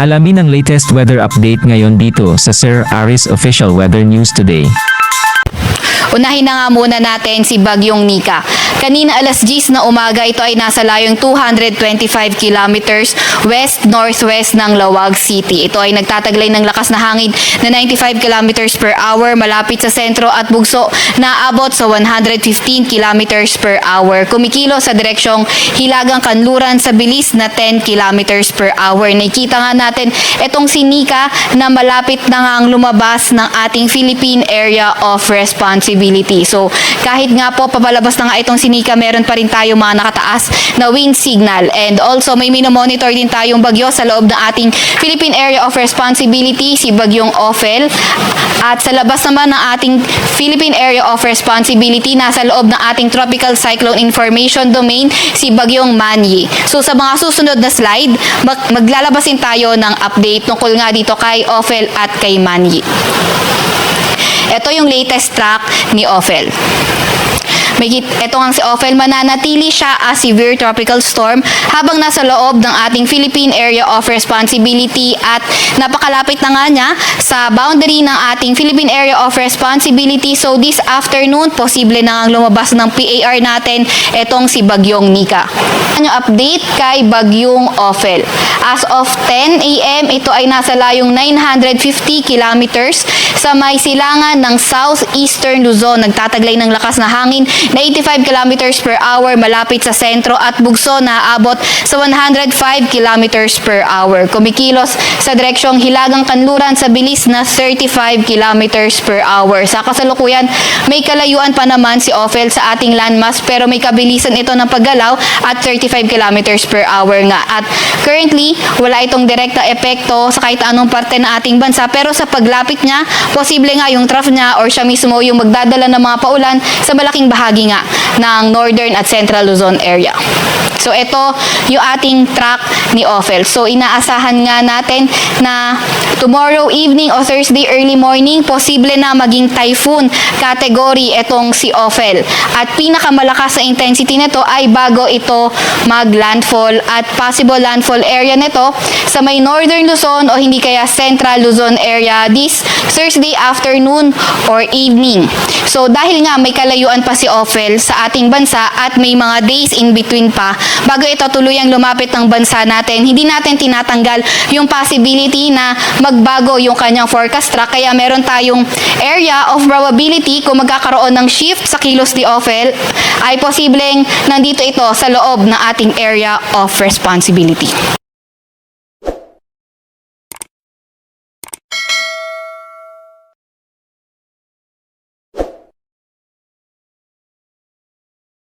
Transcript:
Alamin ang latest weather update ngayon dito sa Sir Aris Official Weather News Today. Unahin na nga muna natin si Bagyong Nika. Kanina alas 10 na umaga, ito ay nasa layong 225 kilometers west-northwest ng Lawag City. Ito ay nagtataglay ng lakas na hangin na 95 kilometers per hour malapit sa sentro at bugso na aabot sa 115 kilometers per hour. Kumikilo sa direksyong Hilagang Kanluran sa bilis na 10 kilometers per hour. Nakita nga natin itong si Nika na malapit na ngang lumabas ng ating Philippine Area of Responsibility. So, kahit nga po papalabas na nga itong si Nika, meron pa rin tayo mga nakataas na wind signal. And also, may minomonitor din tayong bagyo sa loob ng ating Philippine Area of Responsibility, si Bagyong Ophel. At sa labas naman ng ating Philippine Area of Responsibility, nasa loob ng ating Tropical Cyclone Information Domain, si Bagyong Manyi. So, sa mga susunod na slide, maglalabasin tayo ng update tungkol nga dito kay Ophel at kay Manyi. Ito yung latest track ni Ophel. Ito nga si Ophel, mananatili siya as severe tropical storm habang nasa loob ng ating Philippine Area of Responsibility at napakalapit na nga niya sa boundary ng ating Philippine Area of Responsibility. So this afternoon, posible na nga lumabas ng PAR natin itong si Bagyong Nika. Ano update kay Bagyong Ophel? As of 10 a.m., ito ay nasa layong 950 kilometers sa may silangan ng southeastern Luzon. Nagtataglay ng lakas na hangin na 85 kilometers per hour malapit sa sentro at bugso na aabot sa 105 kilometers per hour. Kumikilos sa direksyong Hilagang Kanluran sa bilis na 35 kilometers per hour. Sa kasalukuyan, may kalayuan pa naman si Ophel sa ating landmass pero may kabilisan ito ng paggalaw at 35 kilometers per hour nga. At currently, wala itong direkta epekto sa kahit anong parte ng ating bansa pero sa paglapit niya, posible nga yung trough niya or siya mismo yung magdadala ng mga paulan sa malaking bahagi nga ng Northern at Central Luzon area. So ito yung ating track ni Ophel. So inaasahan nga natin na tomorrow evening o Thursday early morning, posible na maging typhoon category itong si Ophel. At pinakamalakas sa intensity nito ay bago ito mag-landfall at possible landfall area nito sa may Northern Luzon o hindi kaya Central Luzon area this Thursday afternoon or evening. So dahil nga may kalayuan pa si Ophel sa ating bansa at may mga days in between pa bago ito tuluyang lumapit ng bansa natin, hindi natin tinatanggal yung possibility na magbago yung kanyang forecast track. Kaya meron tayong area of probability kung magkakaroon ng shift sa kilos ni Ophel ay posibleng nandito ito sa loob ng ating area of responsibility.